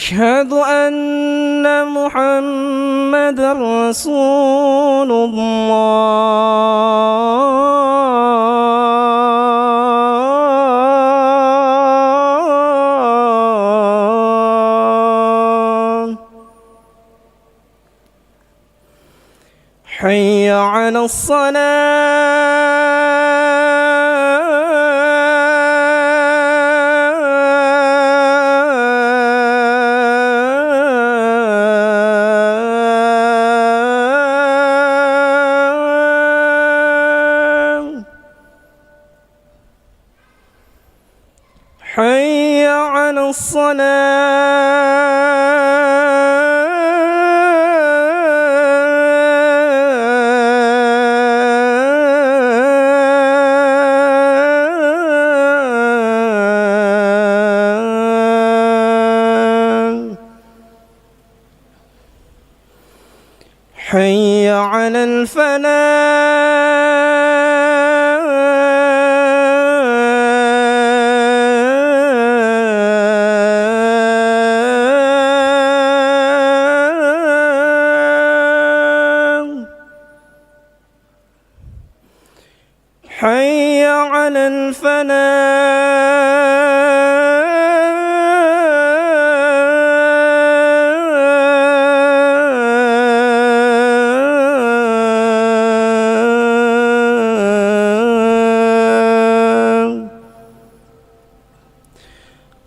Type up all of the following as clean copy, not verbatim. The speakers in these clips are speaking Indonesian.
أشهد أن محمدًا رسول الله. حي على الصلاة. حي على الصلاة. حي على الفلاح. حي على الفلاح.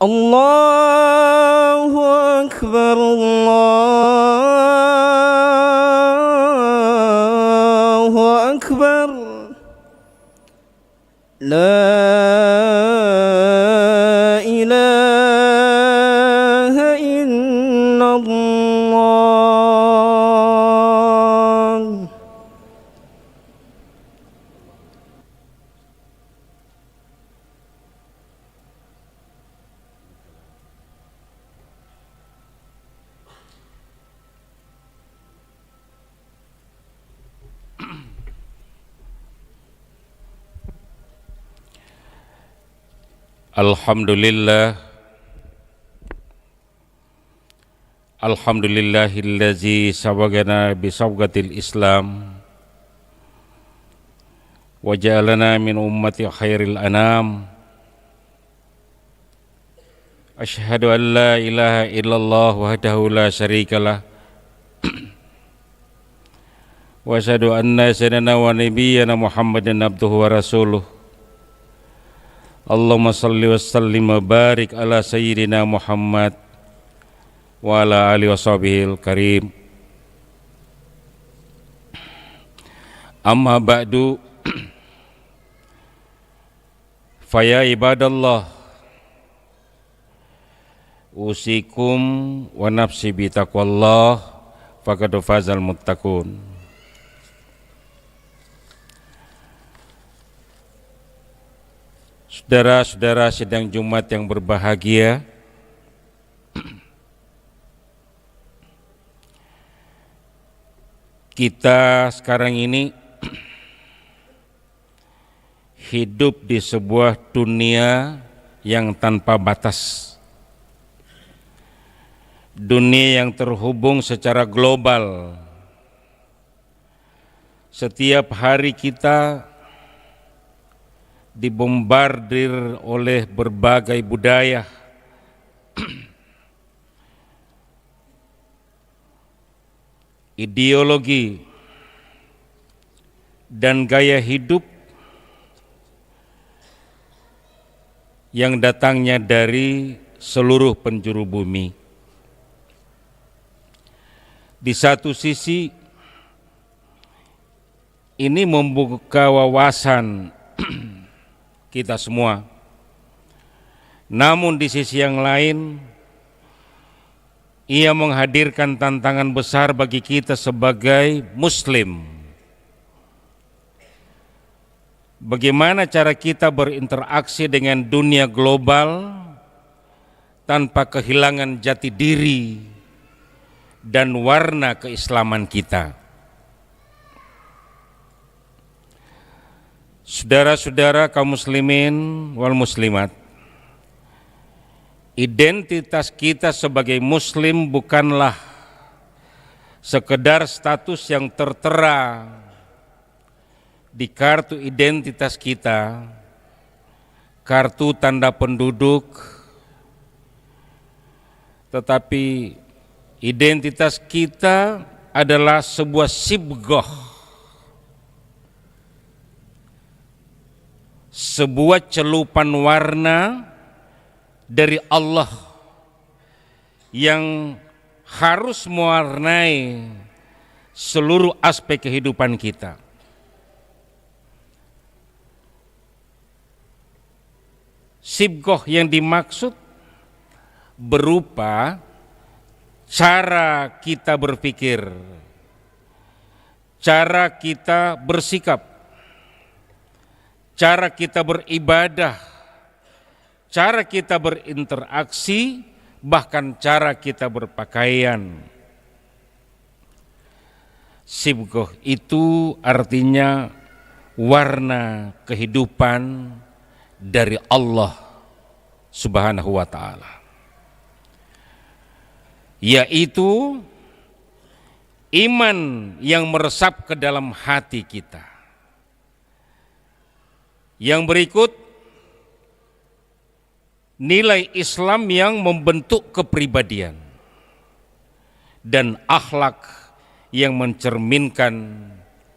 الله أكبر الله أكبر. لا إله إلا الله. Alhamdulillah, alhamdulillahillazi sabagana bisabgatil Islam wa ja'alana min ummati khairil anam. Asyhadu an la ilaha illallah wahdahu la syarikalah wa asyhadu anna sayyidina wa nabiyyana Muhammadan abduhu wa rasuluh. Allahumma salli wa sallim wa barik ala sayyidina Muhammad wa ala alihi wa sahbihil karim. Amma ba'du, faya ibadallah, usikum wa nafsi bitaqwallah faqad fazal muttaqun. Saudara-saudara sidang Jumat yang berbahagia, kita sekarang ini hidup di sebuah dunia yang tanpa batas. Dunia yang terhubung secara global. Setiap hari kita dibombardir oleh berbagai budaya, ideologi, dan gaya hidup yang datangnya dari seluruh penjuru bumi. Di satu sisi, ini membuka wawasan kita semua. Namun di sisi yang lain, ia menghadirkan tantangan besar bagi kita sebagai Muslim. Bagaimana cara kita berinteraksi dengan dunia global tanpa kehilangan jati diri dan warna keislaman kita. Saudara-saudara kaum muslimin wal muslimat, identitas kita sebagai muslim bukanlah sekedar status yang tertera di kartu identitas kita, kartu tanda penduduk, tetapi identitas kita adalah sebuah sibghah, sebuah celupan warna dari Allah yang harus mewarnai seluruh aspek kehidupan kita. Sibghah yang dimaksud berupa cara kita berpikir, cara kita bersikap, cara kita beribadah, cara kita berinteraksi, bahkan cara kita berpakaian. Sibghah itu artinya warna kehidupan dari Allah Subhanahu wa ta'ala, yaitu iman yang meresap ke dalam hati kita. Yang berikut, nilai Islam yang membentuk kepribadian dan akhlak yang mencerminkan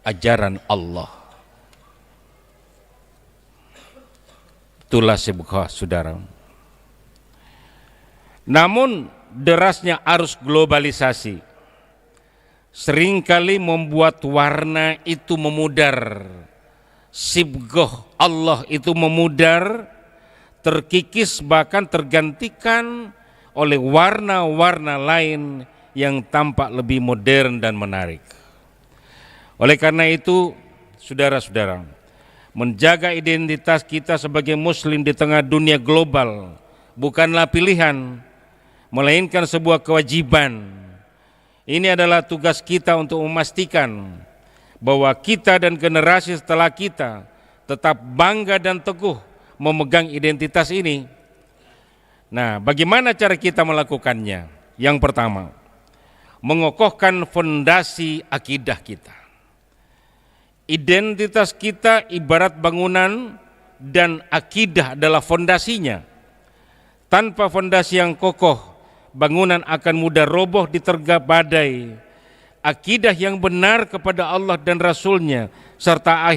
ajaran Allah. Itulah sibghah, saudara. Namun derasnya arus globalisasi seringkali membuat warna itu memudar, sibghah Allah itu memudar, terkikis bahkan tergantikan oleh warna-warna lain yang tampak lebih modern dan menarik. Oleh karena itu, saudara-saudara, menjaga identitas kita sebagai muslim di tengah dunia global bukanlah pilihan, melainkan sebuah kewajiban. Ini adalah tugas kita untuk memastikan bahwa kita dan generasi setelah kita tetap bangga dan teguh memegang identitas ini. Nah, bagaimana cara kita melakukannya? Yang pertama, mengokohkan fondasi akidah kita. Identitas kita ibarat bangunan dan akidah adalah fondasinya. Tanpa fondasi yang kokoh, bangunan akan mudah roboh diterjang badai. Akidah yang benar kepada Allah dan Rasul-Nya serta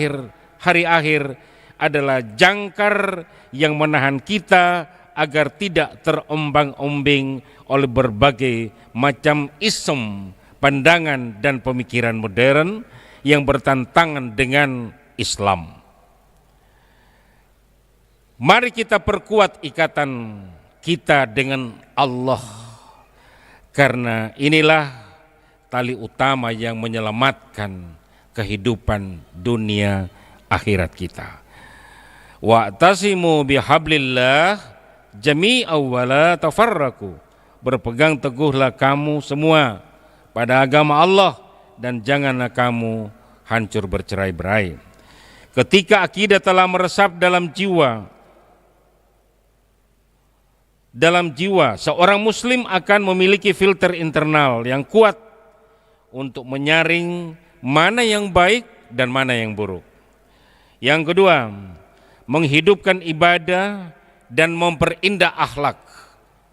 hari akhir adalah jangkar yang menahan kita agar tidak terombang-ambing oleh berbagai macam ism, pandangan dan pemikiran modern yang bertentangan dengan Islam. Mari kita perkuat ikatan kita dengan Allah, karena inilah tali utama yang menyelamatkan kehidupan dunia akhirat kita. Wa'tasimu bihablillah jami'an wa la tafarraqu. Berpegang teguhlah kamu semua pada agama Allah dan janganlah kamu hancur bercerai-berai. Ketika akidah telah meresap dalam jiwa, seorang muslim akan memiliki filter internal yang kuat untuk menyaring mana yang baik dan mana yang buruk. Yang kedua, menghidupkan ibadah dan memperindah akhlak.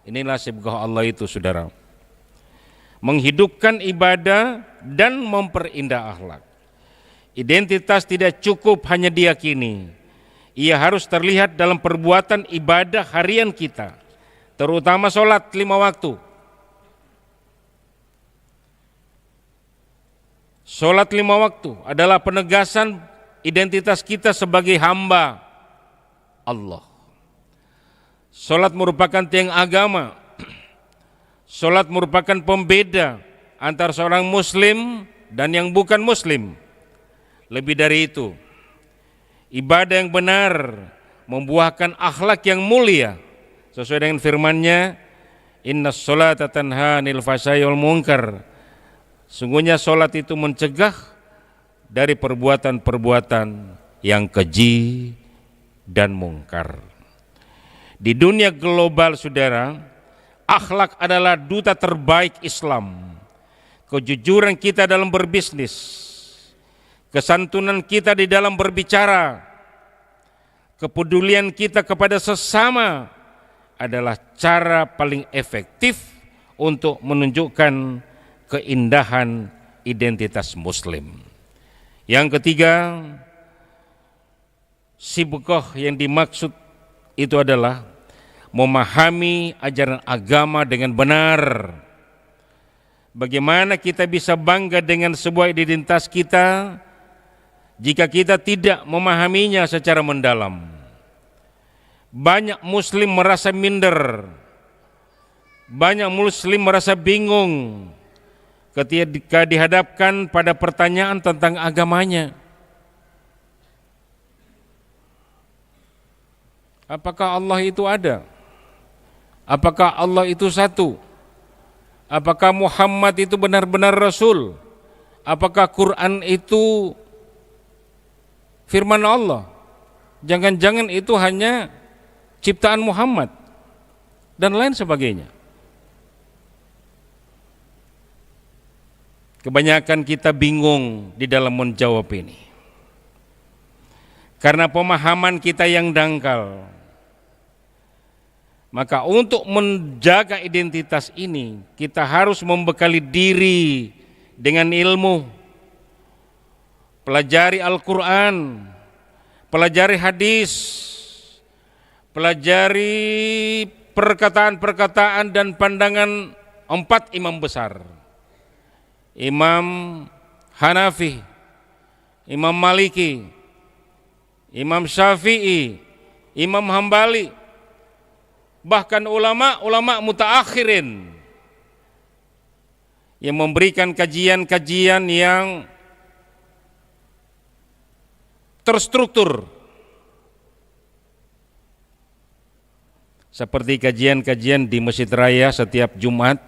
Inilah sibghah Allah itu, saudara. Menghidupkan ibadah dan memperindah akhlak. Identitas tidak cukup hanya diyakini. Ia harus terlihat dalam perbuatan ibadah harian kita, terutama sholat 5 waktu. Sholat 5 waktu adalah penegasan identitas kita sebagai hamba Allah. Sholat merupakan tiang agama. Sholat merupakan pembeda antara seorang muslim dan yang bukan muslim. Lebih dari itu, ibadah yang benar membuahkan akhlak yang mulia. Sesuai dengan firman-Nya, innas sholata tanha 'anil fahsya'i wal munkar. Sungguhnya sholat itu mencegah dari perbuatan-perbuatan yang keji dan mungkar. Di dunia global, saudara, akhlak adalah duta terbaik Islam. Kejujuran kita dalam berbisnis, kesantunan kita di dalam berbicara, kepedulian kita kepada sesama adalah cara paling efektif untuk menunjukkan keindahan identitas Muslim. Yang ketiga, sibghah yang dimaksud itu adalah memahami ajaran agama dengan benar. Bagaimana kita bisa bangga dengan sebuah identitas kita jika kita tidak memahaminya secara mendalam? Banyak Muslim merasa minder, banyak Muslim merasa bingung ketika dihadapkan pada pertanyaan tentang agamanya. Apakah Allah itu ada? Apakah Allah itu satu? Apakah Muhammad itu benar-benar Rasul? Apakah Quran itu firman Allah? Jangan-jangan itu hanya ciptaan Muhammad dan lain sebagainya. Kebanyakan kita bingung di dalam menjawab ini karena pemahaman kita yang dangkal. Maka untuk menjaga identitas ini, kita harus membekali diri dengan ilmu. Pelajari Al-Quran, pelajari hadis, pelajari perkataan-perkataan dan pandangan 4 imam besar. Imam Hanafi, Imam Maliki, Imam Syafi'i, Imam Hambali, bahkan ulama mutaakhirin yang memberikan kajian-kajian yang terstruktur, seperti kajian-kajian di Masjid Raya setiap Jumat.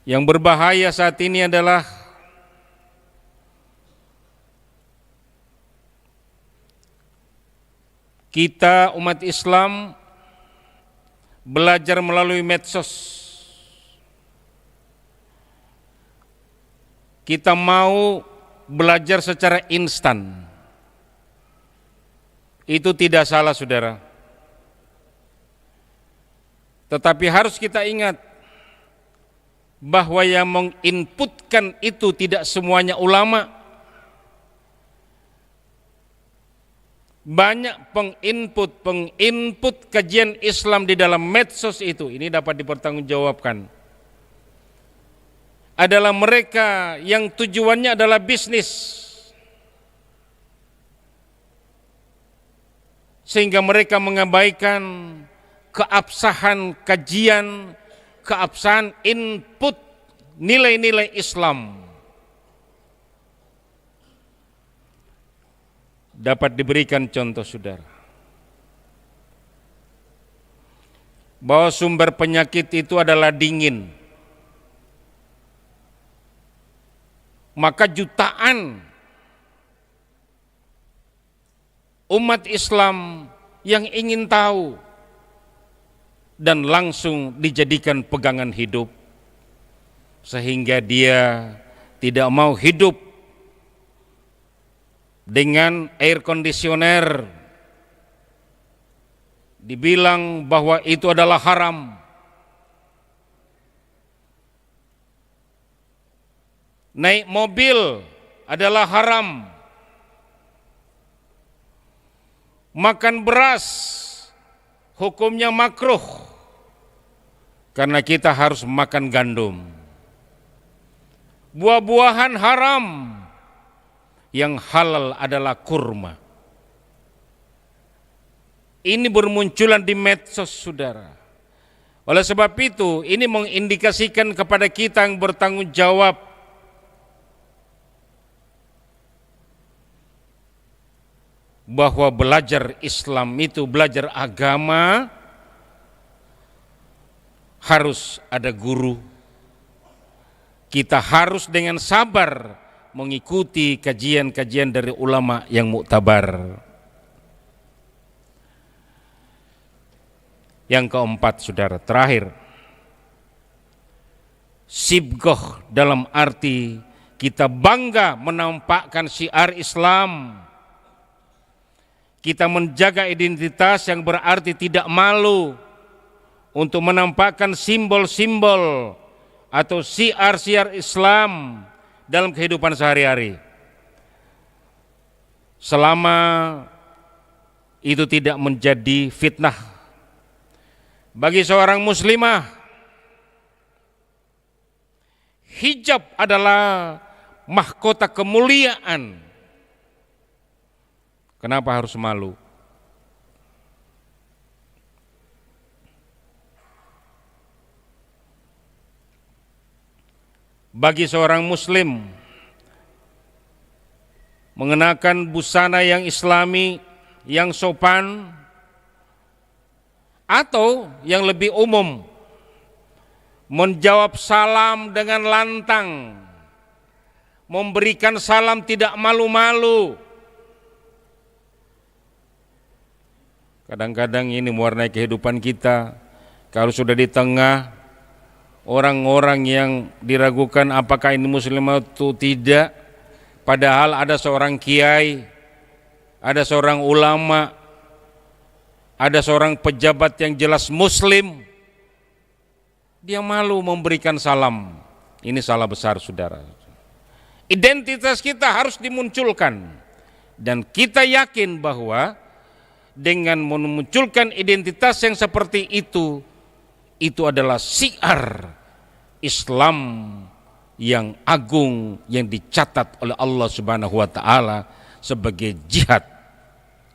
Yang berbahaya saat ini adalah kita umat Islam belajar melalui medsos. Kita mau belajar secara instan. Itu tidak salah, saudara. Tetapi harus kita ingat bahwa yang menginputkan itu tidak semuanya ulama. Banyak penginput kajian Islam di dalam medsos itu, ini dapat dipertanggungjawabkan, adalah mereka yang tujuannya adalah bisnis, sehingga mereka mengabaikan keabsahan kajian, keabsahan input nilai-nilai Islam. Dapat diberikan contoh, saudara, bahwa sumber penyakit itu adalah dingin. Maka jutaan umat Islam yang ingin tahu dan langsung dijadikan pegangan hidup, sehingga dia tidak mau hidup dengan air kondisioner, dibilang bahwa itu adalah haram. Naik mobil adalah haram. Makan beras hukumnya makruh karena kita harus makan gandum. Buah-buahan haram, yang halal adalah kurma. Ini bermunculan di medsos, saudara. Oleh sebab itu, ini mengindikasikan kepada kita yang bertanggung jawab bahwa belajar Islam itu, belajar agama, harus ada guru. Kita harus dengan sabar mengikuti kajian-kajian dari ulama yang muktabar. Yang keempat, saudara, terakhir, sibgoh dalam arti kita bangga menampakkan syiar Islam. Kita menjaga identitas yang berarti tidak malu untuk menampakkan simbol-simbol atau syiar-syiar Islam dalam kehidupan sehari-hari. Selama itu tidak menjadi fitnah bagi seorang muslimah, hijab adalah mahkota kemuliaan. Kenapa harus malu? Bagi seorang muslim, mengenakan busana yang islami, yang sopan, atau yang lebih umum, menjawab salam dengan lantang, memberikan salam tidak malu-malu. Kadang-kadang ini mewarnai kehidupan kita. Kalau sudah di tengah orang-orang yang diragukan apakah ini muslim atau tidak, padahal ada seorang kiai, ada seorang ulama, ada seorang pejabat yang jelas muslim, dia malu memberikan salam. Ini salah besar, saudara. Identitas kita harus dimunculkan, dan kita yakin bahwa dengan memunculkan identitas yang seperti itu adalah syiar Islam yang agung yang dicatat oleh Allah Subhanahu wa taala sebagai jihad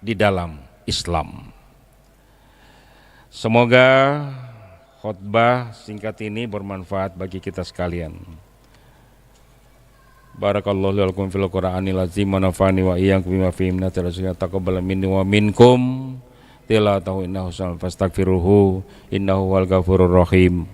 di dalam Islam. Semoga khutbah singkat ini bermanfaat bagi kita sekalian. Barakallahu lakum fil Qur'anil azim wa nafa'ani wa iyyakum bima fihi min at-tadabbur taqabbal minni wa minkum tilawatahu innahu fastaghfiruhu innahu wal ghafurur rahim.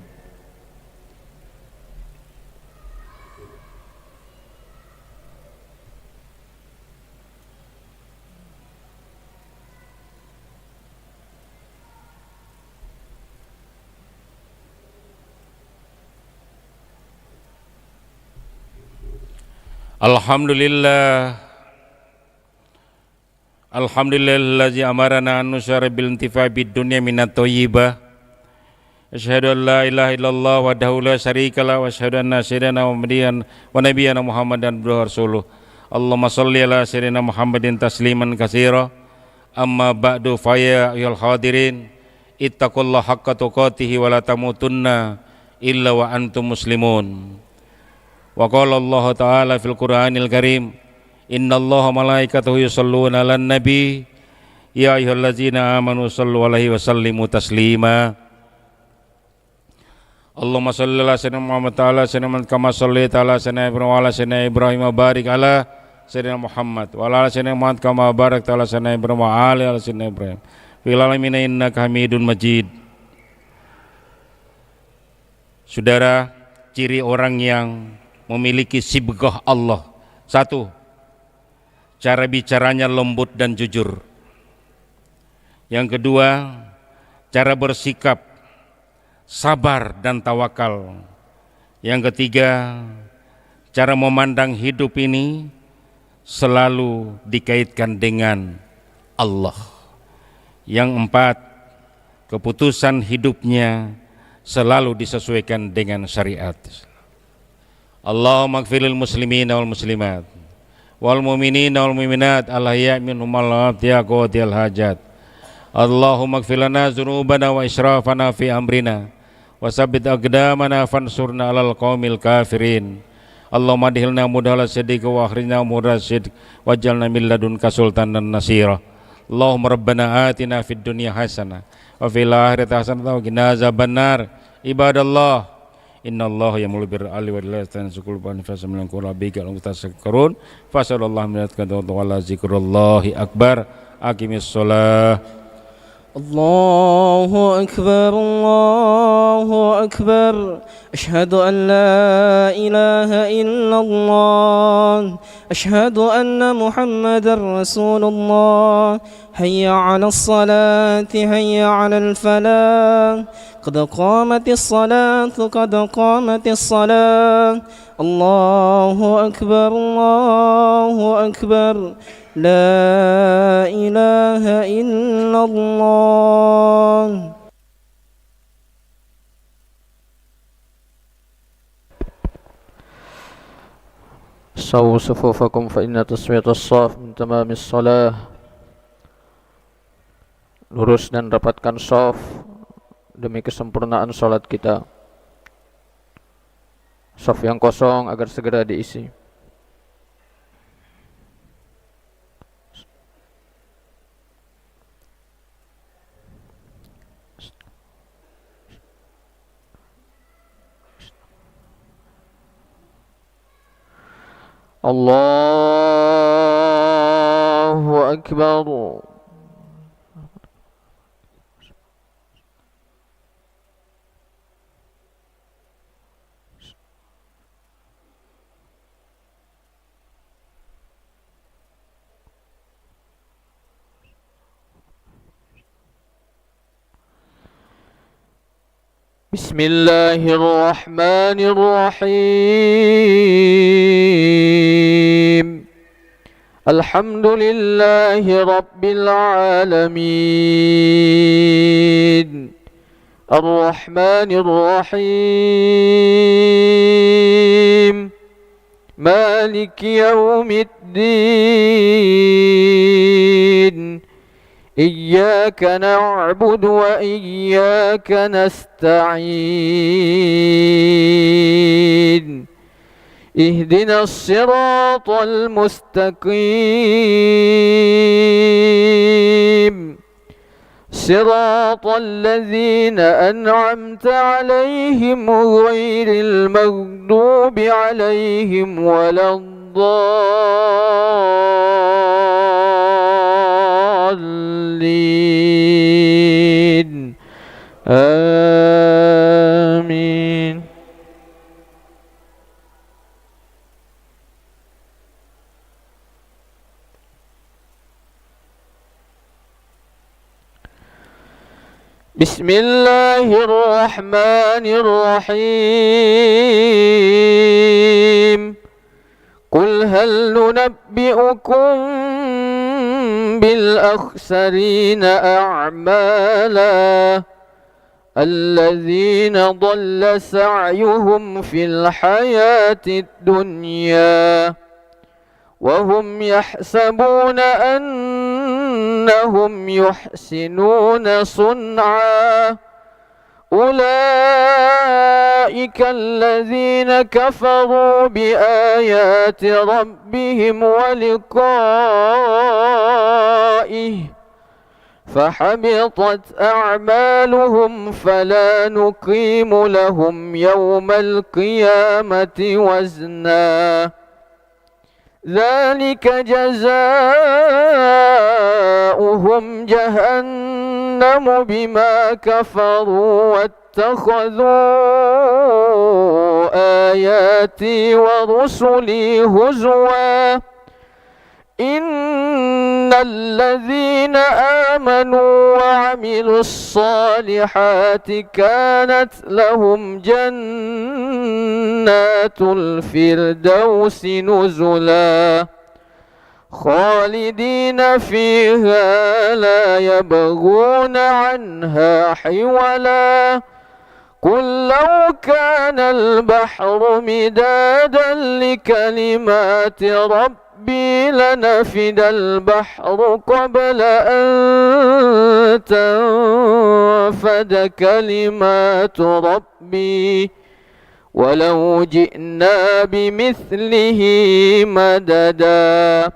Alhamdulillahi amarana an nusyara bil intifa bid dunya minat thayyibah. Asyhadu an la ilaha illallah wahdahu la syarikalah wa asyhadu anna sayyidana Muhammadan wa nabiyyana Muhammadan abduhu wa rasuluh. Allahumma shalli ala sayyidina Muhammadin tasliman katsira. Amma ba'du fa ya ayyuhal hadirin ittaqullaha haqqa tuqatih wa la tamutunna illa wa antum muslimun. Wa qala Allah ta'ala fil Qur'anil Karim, innallaha malaikatahu yusholluna 'alan nabi ya ayyuhallazina amanu shallu 'alaihi wa sallimu taslima. Allahumma shalli ala sayyidina Muhammad ta'ala sayyidina kama shallaita ala sayyidina Ibrahim wa ala sayyidina Ibrahim wa barik ala sayyidina Muhammad wa ala sayyidina Muhammad kama barakta ala sayyidina Ibrahim wa ala sayyidina Ibrahim fil alamin innaka Hamidun Majid. Saudara, ciri orang yang memiliki sibghah Allah: satu, cara bicaranya lembut dan jujur. Yang kedua, cara bersikap sabar dan tawakal. Yang ketiga, cara memandang hidup ini selalu dikaitkan dengan Allah. Yang empat, keputusan hidupnya selalu disesuaikan dengan syariat. Allahumma ighfirlil muslimina wal muslimat wal mu'minina wal mu'minat al-ahya'i minhum wal amwat hajat. Allahumma ighfir lana dzunubana wa israfana fi amrina wa tsabbit aqdamana fansurna 'alal qaumil kafirin. Allahumma adkhilna mudkhala sidq wa akhrijna mudkhala sidq waj'alna min ladunka sultanan nasira. Allahumma rabbana atina fid dunya hasanah wa fil akhirati hasanah wa qina azabannar. Ibadallah, innallaha ya'muru bil 'adli wal ihsani wa yaqulu bil ihsani wa yaqulu bika wa tasakkarun fasallallahu min wa ala zikrullahi akbar. Aqimis shalah. الله أكبر الله أكبر أشهد أن لا إله إلا الله أشهد أن محمد رسول الله هيا على الصلاة هيا على الفلاح قد قامت الصلاة قد قامت الصلاة الله أكبر الله أكبر لا إله إلا الله. سووا صفوفكم فإن تسمية الصف من تمام الصلاة. Lurus dan rapatkan shaf demi kesempurnaan salat kita. Shaf yang kosong agar segera diisi. Allahu Akbar. Bismillahirrahmanirrahim. Alhamdulillahi Rabbil Alamin. Ar-Rahmanir-Rahim. Maliki Yawmiddin. Iyyaka na'budu wa iyyaka nasta'in. Ihdinas siratal mustaqim. Siratal ladzina an'amta 'alaihim ghairil maghdubi 'alaihim waladdallin. Amin. Bismillahirrahmanirrahim. Qul hal nunabbi'ukum bil akhsarina a'mala alladhina dhalla sa'yuhum fil hayatid dunya wa hum yahsabuna annahum yuhsinuna sun'a. أولئك الذين كفروا بآيات ربهم ولقائه فحبطت أعمالهم فلا نقيم لهم يوم القيامة وزنا. ذلك جزاؤهم جهنم بما كفروا واتخذوا آياتي ورسلي هزوا. إن الذين آمنوا وعملوا الصالحات كانت لهم جنات الفردوس نزلا خالدين فيها لا يبغون عنها حولا. قل لو كان البحر مدادا لكلمات ربي لنفد البحر قبل أن تنفد كلمات ربي ولو جئنا بمثله مددا.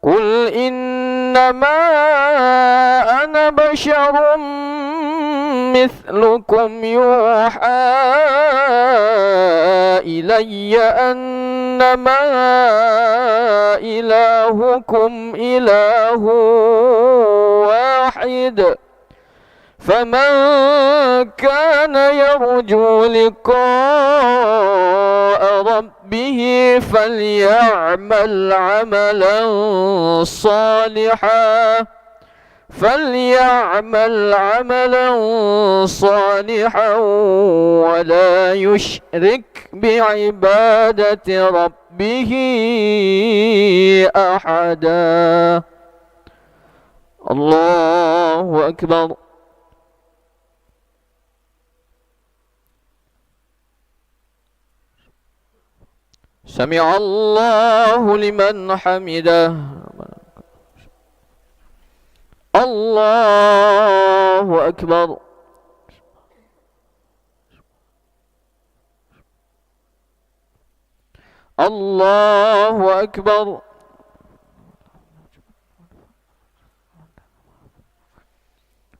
قل إنما أنا بشر مثلكم يوحى إلي أنما إلهكم إله واحد فمن كان يرجو لقاء ربه فليعمل عملا صالحا ولا يشرك بعبادة ربه أحدا. الله أكبر. سمع الله لمن حمده. الله أكبر. الله أكبر.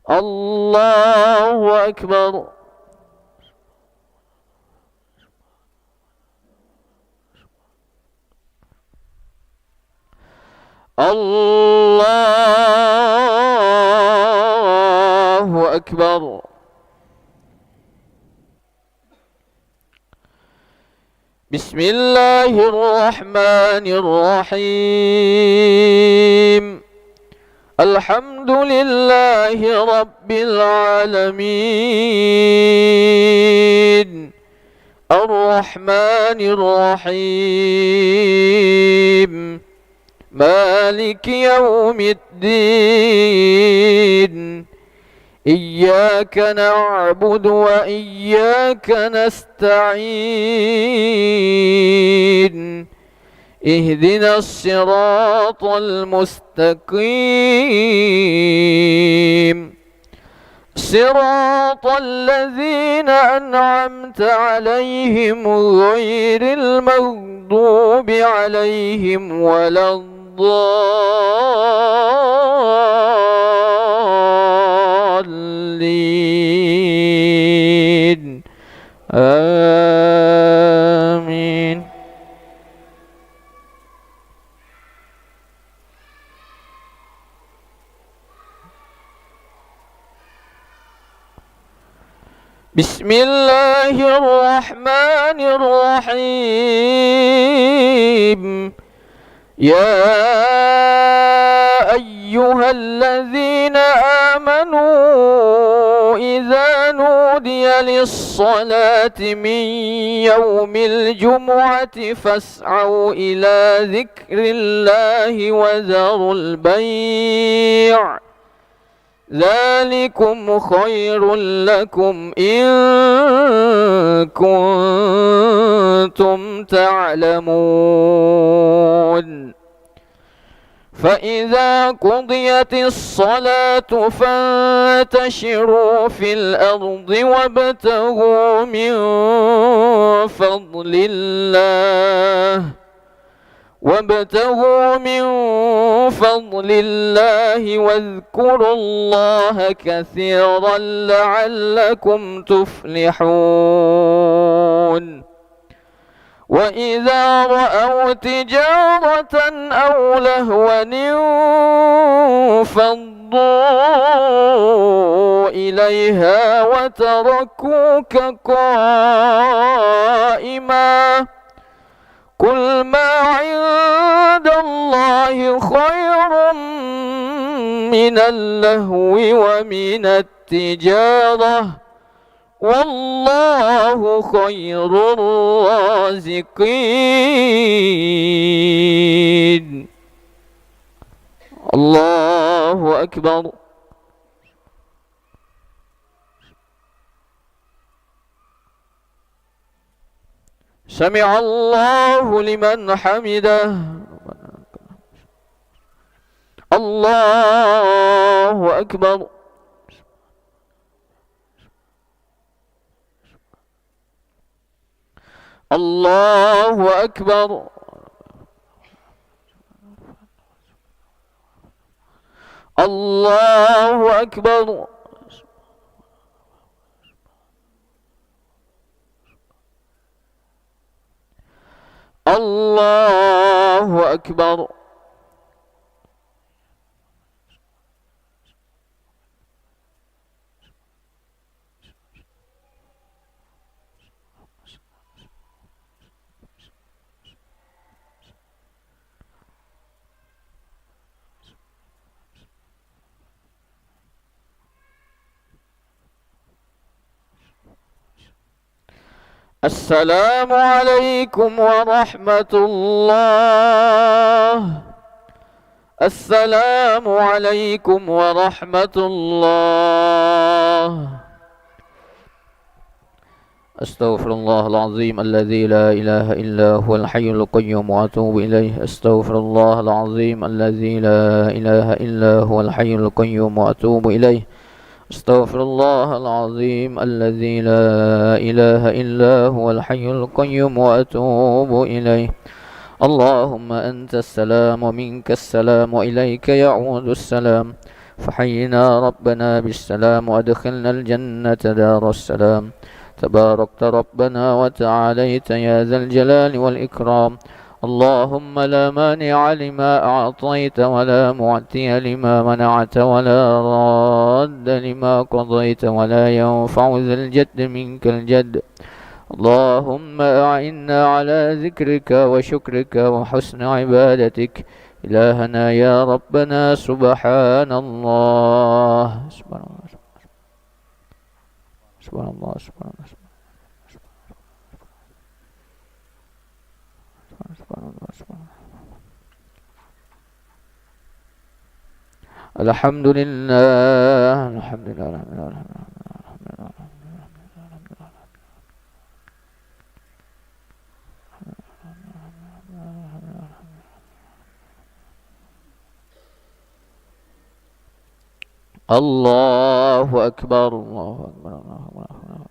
الله أكبر. الله أكبر. بسم الله الرحمن الرحيم. الحمد لله رب العالمين الرحمن الرحيم مالك يوم الدين. إياك نعبد وإياك نستعين. اهدنا الصراط المستقيم صراط الذين أنعمت عليهم غير المغضوب عليهم ولا الضالين. آمين. بسم الله الرحمن الرحيم. يا أيها الذين آمنوا إذا نودي للصلاة من يوم الجمعة فاسعوا إلى ذكر الله وذروا البيع ذلكم خير لكم إن كنتم تعلمون. فإذا قضيت الصلاة فانتشروا في الأرض وابتغوا من فضل الله واذكروا الله كثيرا لعلكم تفلحون. وإذا رأوا تجارة أو لهوا انفضوا إليها وتركوك قائما. قل ما عند الله خير من اللهو ومن التجارة والله خير الرازقين. الله أكبر. سمع الله لمن حمده. الله أكبر. الله أكبر. الله أكبر. الله أكبر. السلام عليكم ورحمة الله. السلام عليكم ورحمة الله. أستغفر الله العظيم الذي لا إله إلا هو الحي القيوم وأتوب إليه. أستغفر الله العظيم الذي لا إله إلا هو الحي القيوم وأتوب إليه. أستغفر الله العظيم الذي لا إله إلا هو الحي القيوم وأتوب إليه. اللهم أنت السلام ومنك السلام وإليك يعود السلام، فحينا ربنا بالسلام وأدخلنا الجنة دار السلام. تباركت ربنا وتعاليت يا ذا الجلال والإكرام. اللهم لا مانع لما أعطيت ولا معطي لما منعت ولا راد لما قضيت ولا ينفع ذا الجد منك الجد. اللهم أعنا على ذكرك وشكرك وحسن عبادتك إلهنا يا ربنا. سبحان الله سبحان الله سبحان الله سبحان الله سبحان الله سبحان الله. الحمد لله الحمد لله الحمد لله الحمد لله. الله أكبر الله أكبر الله أكبر.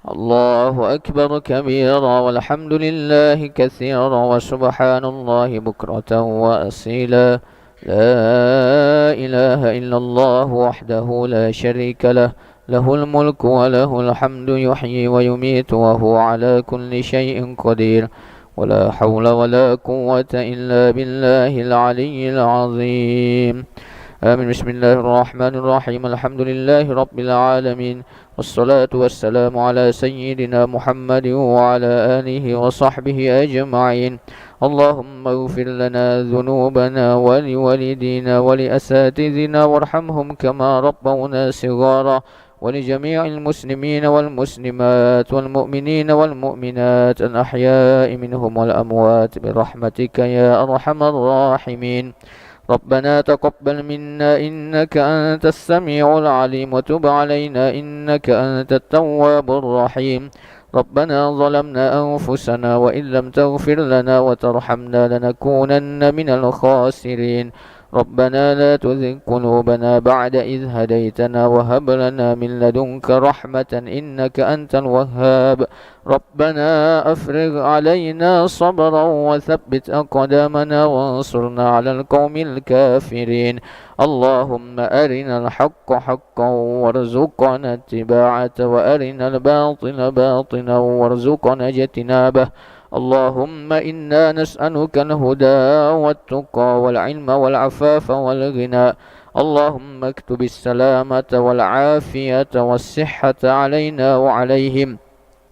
الله أكبر كبيرا والحمد لله كثيرا وسبحان الله بكرة وأصيلا. لا إله إلا الله وحده لا شريك له، له الملك وله الحمد يحيي ويميت وهو على كل شيء قدير. ولا حول ولا قوة إلا بالله العلي العظيم. آمين. بسم الله الرحمن الرحيم. الحمد لله رب العالمين، والصلاة والسلام على سيدنا محمد وعلى آله وصحبه أجمعين. اللهم اغفر لنا ذنوبنا ولوالدينا ولأساتذتنا وارحمهم كما ربونا صغارا، ولجميع المسلمين والمسلمات والمؤمنين والمؤمنات الأحياء منهم والأموات برحمتك يا أرحم الراحمين. ربنا تقبل منا إنك أنت السميع العليم، وتب علينا إنك أنت التواب الرحيم. ربنا ظلمنا أنفسنا وإن لم تغفر لنا وترحمنا لنكونن من الخاسرين. ربنا لا تزغ قلوبنا بعد إذ هديتنا وهب لنا من لدنك رحمة إنك أنت الوهاب. ربنا أفرغ علينا صبرا وثبت أقدامنا وانصرنا على القوم الكافرين. اللهم أرنا الحق حقا وارزقنا اتباعه، وأرنا الباطل باطلا وارزقنا اجتنابه. اللهم إنا نسألك الهدى والتقى والعلم والعفاف والغنى. اللهم اكتب السلامة والعافية والصحة علينا وعليهم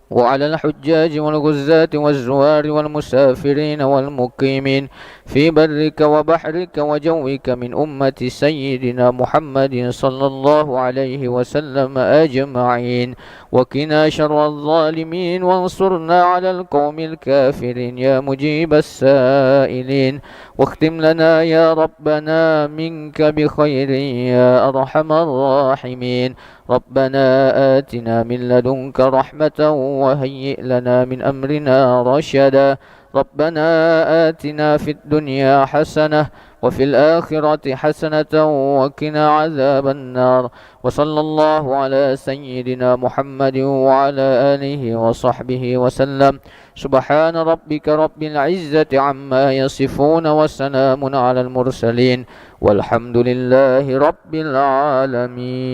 وعلى الحجاج والغزاة والزوار والمسافرين والمقيمين في برك وبحرك وجوك من أمة سيدنا محمد صلى الله عليه وسلم أجمعين. وقنا شر الظالمين وانصرنا على القوم الكافرين يا مجيب السائلين. واختم لنا يا ربنا منك بخير يا أرحم الراحمين. ربنا آتنا من لدنك رحمة وهيئ لنا من أمرنا رشدا. ربنا آتنا في الدنيا حسنة وفي الآخرة حسنة وقنا عذاب النار. وصلى الله على سيدنا محمد وعلى آله وصحبه وسلم. سبحان ربك رب العزة عما يصفون وسلام على المرسلين والحمد لله رب العالمين.